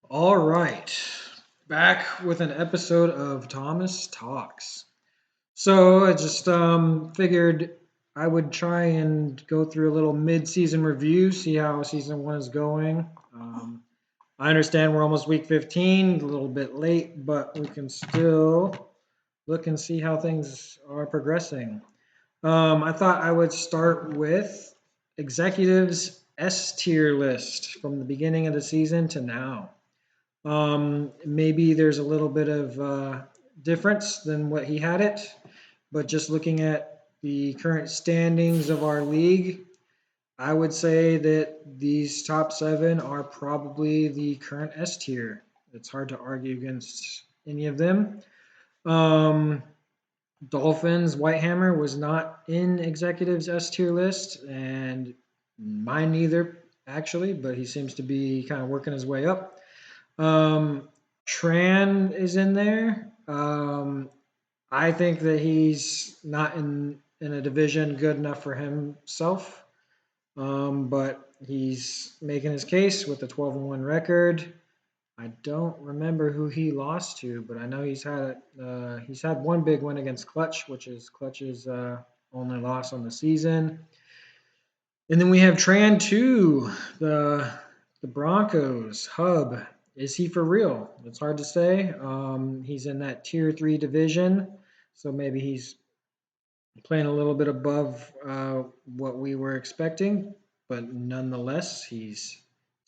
All right, back with an episode of Thomas Talks. So I just figured I would try and go through a little mid-season review, see how season one is going. I understand we're almost week 15, a little bit late, but we can still look and see how things are progressing. I thought I would start with executives S tier list from the beginning of the season to now. Maybe there's a little bit of difference than what he had it, but just looking at the current standings of our league, I would say that these top seven are probably the current S tier. It's hard to argue against any of them. Um, Dolphins Whitehammer was not in executives S tier list, and mine neither actually, but he seems to be kind of working his way up. Um, Tran is in there. I think that he's not in a division good enough for himself, but he's making his case with the 12-1 record. I don't remember who he lost to, but I know he's had one big win against Clutch, which is Clutch's only loss on the season. And then we have Tran 2, the Broncos hub. Is he for real? It's hard to say. He's in that tier 3 division, so maybe he's playing a little bit above what we were expecting, but nonetheless, he's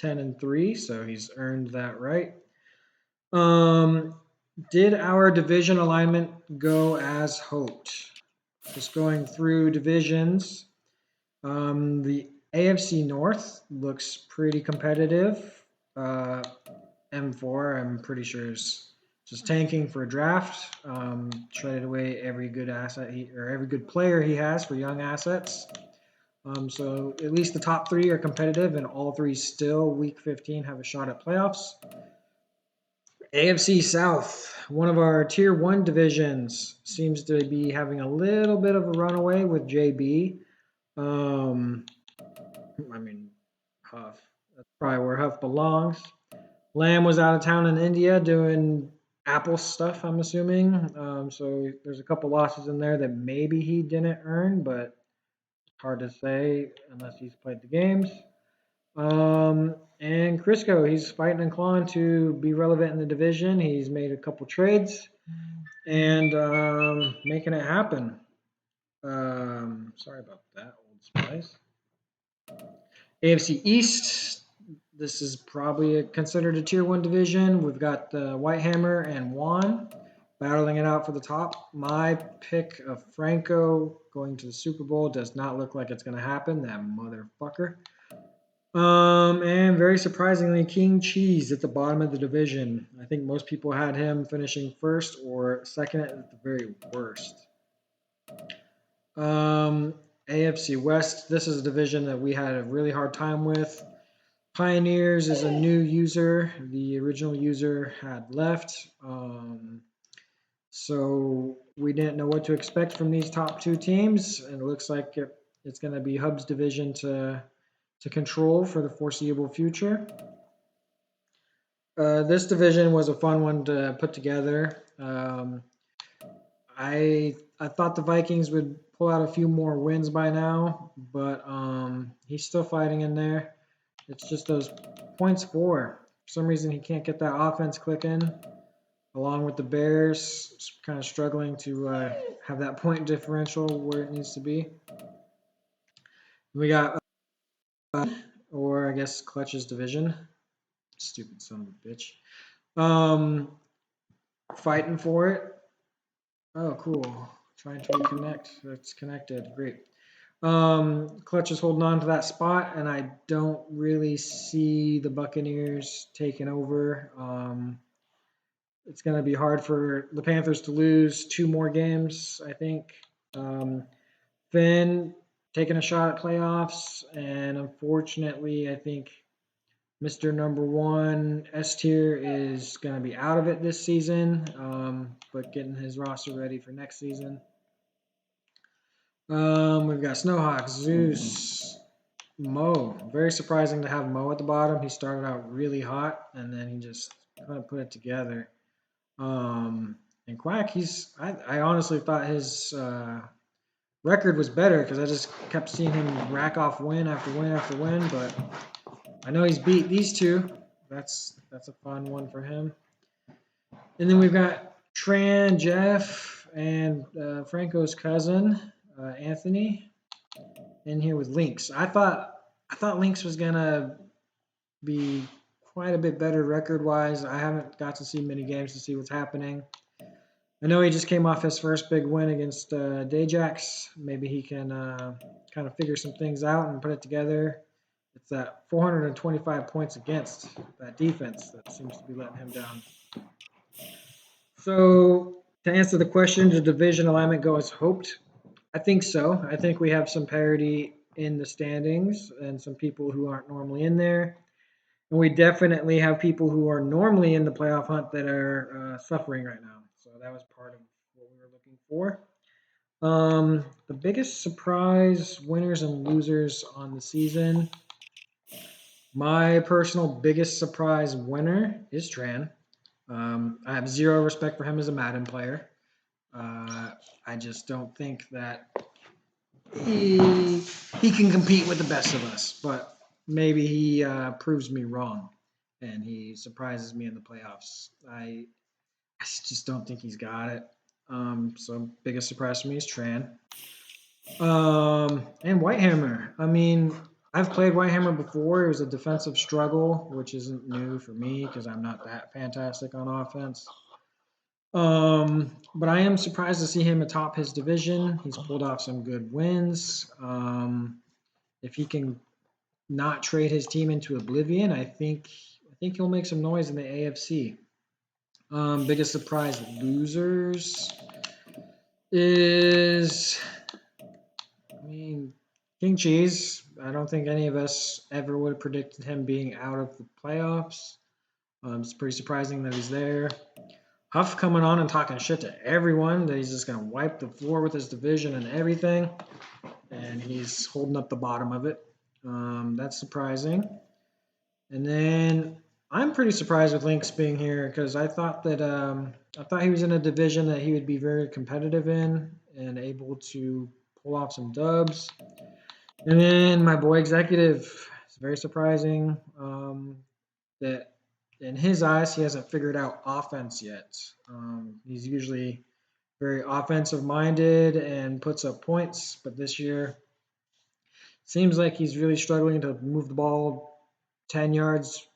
10-3, so he's earned that right. Um, did our division alignment go as hoped? Just going through divisions. The AFC North looks pretty competitive. Uh, M4, I'm pretty sure, is just tanking for a draft. Traded away every good asset or every good player he has for young assets. So at least the top three are competitive, and all three still, week 15, have a shot at playoffs. AFC South, one of our tier one divisions, seems to be having a little bit of a runaway with JB. Um, I mean, Huff. That's probably where Huff belongs. Lamb was out of town in India doing Apple stuff, I'm assuming. So there's a couple losses in there that maybe he didn't earn, but hard to say unless he's played the games. And Crisco, he's fighting and clawing to be relevant in the division. He's made a couple trades and making it happen. Sorry about that, Old Spice. AFC East, this is probably considered a tier one division. We've got the Whitehammer and Juan battling it out for the top. My pick of Franco going to the Super Bowl does not look like it's going to happen. That motherfucker. And very surprisingly, King Cheese at the bottom of the division. I think most people had him finishing first or second at the very worst. AFC West, this is a division that we had a really hard time with. Pioneers is a new user. The original user had left. So we didn't know what to expect from these top two teams. And it looks like it's going to be Hub's division to control for the foreseeable future. This division was a fun one to put together. I thought the Vikings would pull out a few more wins by now, but he's still fighting in there. It's just those points for some reason he can't get that offense clicking, along with the Bears kind of struggling to have that point differential where it needs to be. We got, or I guess Clutch's division. Stupid son of a bitch. Fighting for it. Oh, cool. Trying to reconnect. It's connected. Great. Clutch is holding on to that spot, and I don't really see the Buccaneers taking over. It's going to be hard for the Panthers to lose two more games, I think. Finn taking a shot at playoffs, and unfortunately, I think Mr. Number One S tier is going to be out of it this season, but getting his roster ready for next season. We've got Snowhawk, Zeus, Mo. Very surprising to have Mo at the bottom. He started out really hot, and then he just kind of put it together. Um, and Quack, I honestly thought his record was better because I just kept seeing him rack off win after win after win. But I know he's beat these two. That's a fun one for him. And then we've got Tran, Jeff, and Franco's cousin, Anthony, in here with Lynx. I thought Lynx was gonna be quite a bit better record wise. I haven't got to see many games to see what's happening. I know he just came off his first big win against Dajax. Maybe he can kind of figure some things out and put it together. It's that 425 points against that defense that seems to be letting him down. So to answer the question, does division alignment go as hoped? I think so. I think we have some parity in the standings and some people who aren't normally in there. And we definitely have people who are normally in the playoff hunt that are suffering right now. So that was part of what we were looking for. The biggest surprise winners and losers on the season. My personal biggest surprise winner is Tran. I have zero respect for him as a Madden player. I just don't think that he he can compete with the best of us. But maybe he proves me wrong, and he surprises me in the playoffs. I just don't think he's got it. So biggest surprise for me is Tran. And Whitehammer. I mean, I've played Whitehammer before. It was a defensive struggle, which isn't new for me because I'm not that fantastic on offense. But I am surprised to see him atop his division. He's pulled off some good wins. If he can not trade his team into oblivion, I think he'll make some noise in the AFC. Biggest surprise losers is, I mean, King Cheese. I don't think any of us ever would have predicted him being out of the playoffs. It's pretty surprising that he's there. Huff coming on and talking shit to everyone that he's just going to wipe the floor with his division and everything. And he's holding up the bottom of it. That's surprising. And then I'm pretty surprised with Lynx being here because I thought he was in a division that he would be very competitive in and able to pull off some dubs. And then my boy Executive is very surprising that in his eyes he hasn't figured out offense yet. He's usually very offensive minded and puts up points, but this year seems like he's really struggling to move the ball 10 yards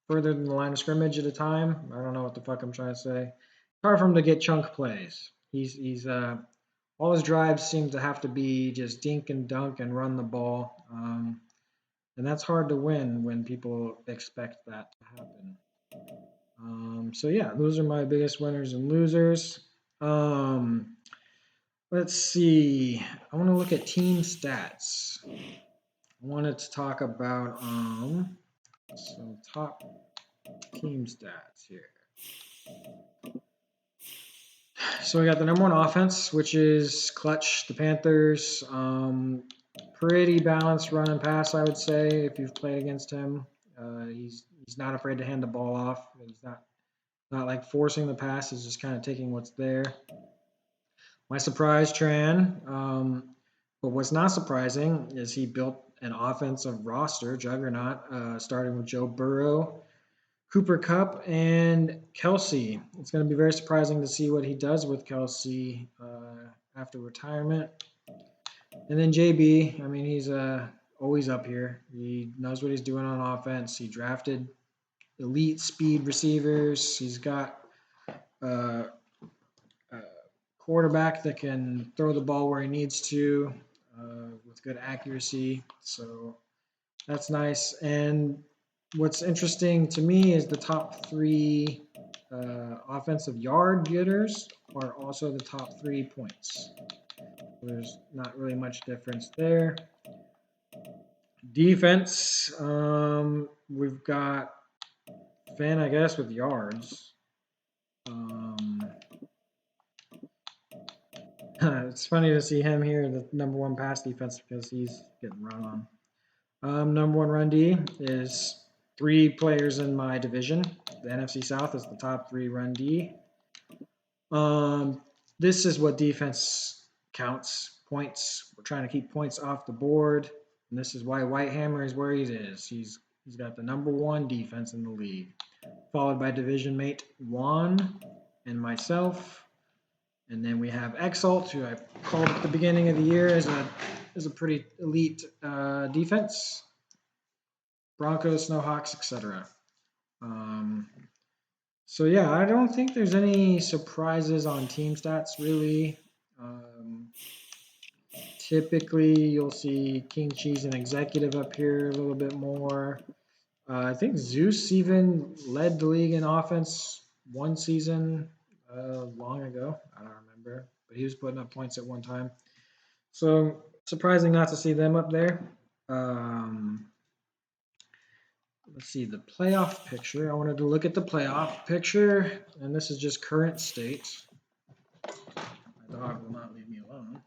further than the line of scrimmage at a time. I don't know what the fuck I'm trying to say. It's hard for him to get chunk plays. He's all his drives seem to have to be just dink and dunk and run the ball, and that's hard to win when people expect that to happen. So yeah, those are my biggest winners and losers. Um, let's see. I want to look at team stats. I wanted to talk about some top team stats here. So we got the number one offense, which is Clutch, the Panthers. Pretty balanced run and pass, I would say. If you've played against him, he's not afraid to hand the ball off. He's not like forcing the pass. He's just kind of taking what's there. My surprise, Tran. But what's not surprising is he built an offensive roster, juggernaut, starting with Joe Burrow, Cooper Cup, and Kelsey. It's going to be very surprising to see what he does with Kelsey after retirement. And then JB, I mean, he's always up here. He knows what he's doing on offense. He drafted elite speed receivers. He's got a quarterback that can throw the ball where he needs to with good accuracy. So that's nice. And what's interesting to me is the top three offensive yard getters are also the top 3 points. There's not really much difference there. Defense, we've got Finn, I guess, with yards. It's funny to see him here, the number one pass defense, because he's getting run on. Number one run D is three players in my division. The NFC South is the top three run D. Um, this is what defense counts points. We're trying to keep points off the board, and this is why Whitehammer is where he is. He's got the number one defense in the league, followed by division mate Juan and myself. And then we have Exalt, who I called at the beginning of the year as a pretty elite defense. Broncos, Snowhawks, etc. Um, so yeah, I don't think there's any surprises on team stats really. Um, Typically, you'll see King Cheese and Executive up here a little bit more. I think Zeus even led the league in offense one season long ago. I don't remember, but he was putting up points at one time. So surprising not to see them up there. Um, let's see the playoff picture. I wanted to look at the playoff picture, and this is just current state. My dog will not leave me alone.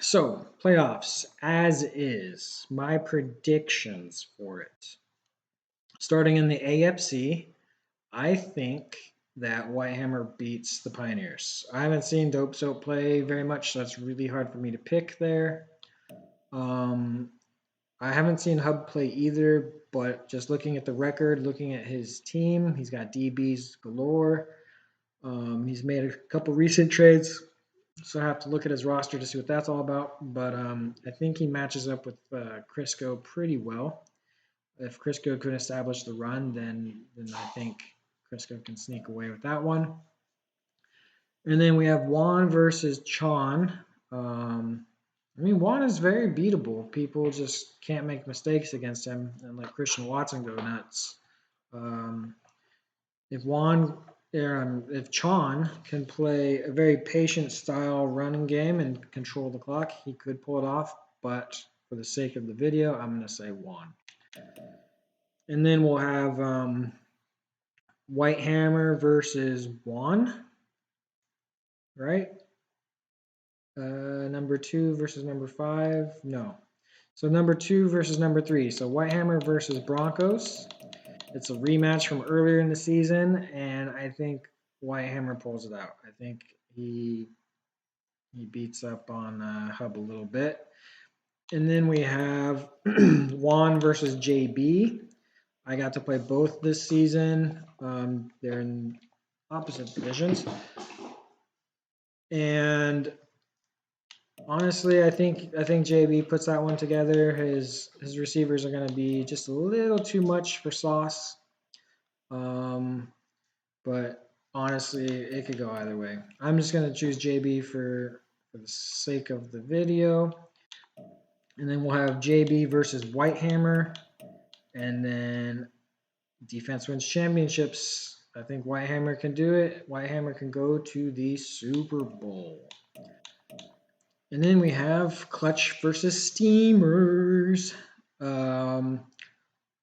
So, playoffs as is. My predictions for it. Starting in the AFC, I think that Whitehammer beats the Pioneers. I haven't seen Dope Soap play very much, so it's really hard for me to pick there. I haven't seen Hub play either, but just looking at the record, looking at his team, he's got DBs galore. He's made a couple recent trades, so I have to look at his roster to see what that's all about. But I think he matches up with Crisco pretty well. If Crisco could establish the run, then I think Crisco can sneak away with that one. And then we have Juan versus Chon. Juan is very beatable. People just can't make mistakes against him and let Christian Watson go nuts. Um, if Juan, if Chon can play a very patient style running game and control the clock, he could pull it off. But for the sake of the video, I'm going to say Juan. And then we'll have Whitehammer versus Juan, right? Number 2 versus number 5. No. So number 2 versus number 3. So Whitehammer versus Broncos. It's a rematch from earlier in the season, and I think Whitehammer pulls it out. I think he beats up on Hub a little bit. And then we have Juan versus JB. I got to play both this season. They're in opposite divisions. And honestly, I think JB puts that one together. His receivers are going to be just a little too much for Sauce. But honestly, it could go either way. I'm just going to choose JB for the sake of the video. And then we'll have JB versus Whitehammer. And then defense wins championships. I think Whitehammer can do it. Whitehammer can go to the Super Bowl. And then we have Clutch versus Steamers. And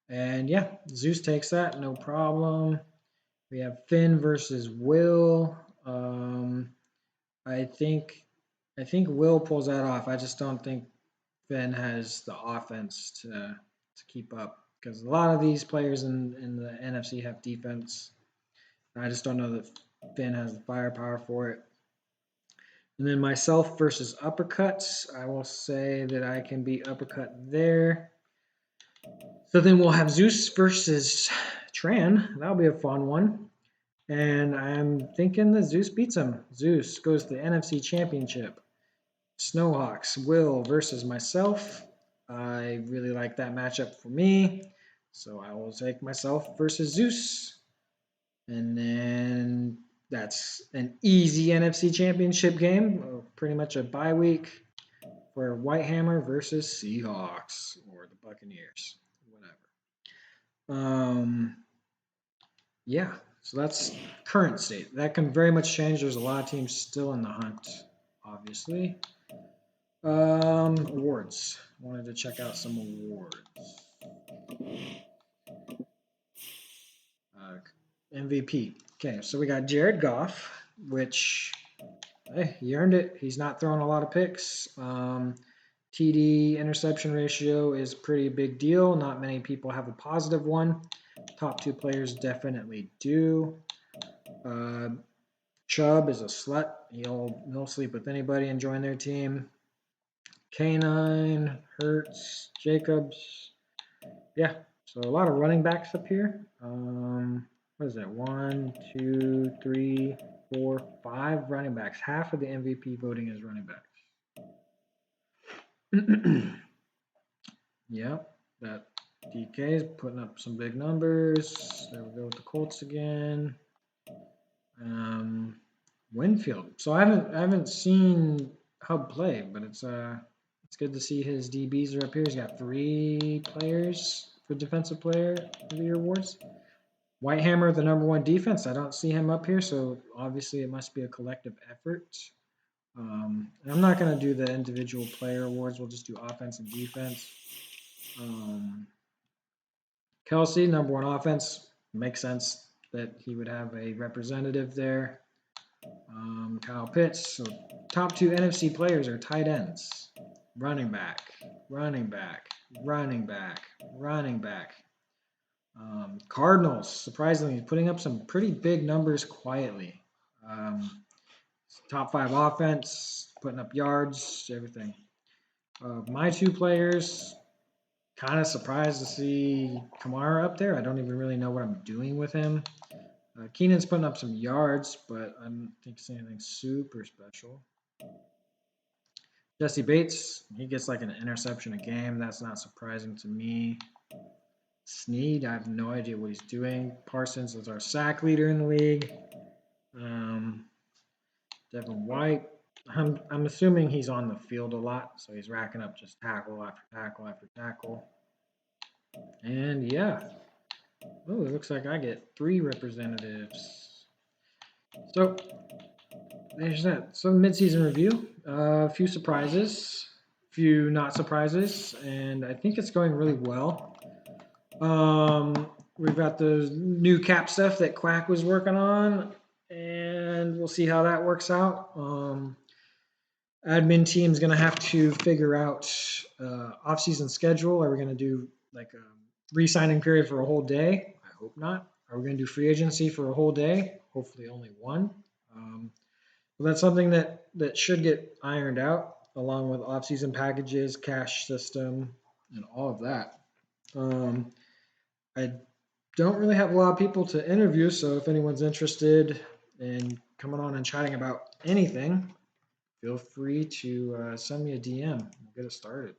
yeah, Zeus takes that, no problem. We have Finn versus Will. I think Will pulls that off. I just don't think Finn has the offense to keep up because a lot of these players in the NFC have defense. I just don't know that Finn has the firepower for it. And then myself versus uppercuts. I will say that I can be uppercut there. So then we'll have Zeus versus Tran. That'll be a fun one. And I'm thinking that Zeus beats him. Zeus goes to the NFC Championship. Snowhawks, Will versus myself. I really like that matchup for me. So I will take myself versus Zeus. And then that's an easy NFC Championship game. Pretty much a bye week for Whitehammer versus Seahawks or the Buccaneers. Whatever. Yeah, so that's current state. That can very much change. There's a lot of teams still in the hunt, obviously. Awards. Wanted to check out some awards. MVP. Okay, so we got Jared Goff, which, hey, he earned it. He's not throwing a lot of picks. TD interception ratio is a pretty big deal. Not many people have a positive one. Top two players definitely do. Chubb is a slut. He'll sleep with anybody and join their team. K9, Hertz, Jacobs. Yeah, so a lot of running backs up here. What is that? 1, 2, 3, 4, 5 running backs. Half of the MVP voting is running backs. Yep, that DK is putting up some big numbers. There we go with the Colts again. Winfield. So I haven't seen Hub play, but it's good to see his DBs are up here. He's got 3 players for Defensive Player of the Year awards. Whitehammer, the #1 defense. I don't see him up here, so obviously it must be a collective effort. I'm not going to do the individual player awards. We'll just do offense and defense. Kelsey, #1 offense. Makes sense that he would have a representative there. Kyle Pitts. So top 2 NFC players are tight ends. Running back, running back, running back, running back. Cardinals, surprisingly, putting up some pretty big numbers quietly. Top 5 offense, putting up yards, everything. My 2 players, kind of surprised to see Kamara up there. I don't even really know what I'm doing with him. Keenan's putting up some yards, but I don't think it's anything super special. Jesse Bates, he gets like an interception a game. That's not surprising to me. Snead, I have no idea what he's doing. Parsons is our sack leader in the league. Devin White, I'm assuming he's on the field a lot, so he's racking up just tackle after tackle after tackle. And yeah, oh, it looks like I get 3 representatives. So there's that. So midseason review, a few surprises, a few not surprises, and I think it's going really well. We've got the new cap stuff that Quack was working on, and we'll see how that works out. Admin team's going to have to figure out off-season schedule. Are we going to do like a re-signing period for a whole day? I hope not. Are we going to do free agency for a whole day? Hopefully only one. But that's something that should get ironed out along with off-season packages, cash system, and all of that. I don't really have a lot of people to interview, so if anyone's interested in coming on and chatting about anything, feel free to send me a DM. We'll get it started.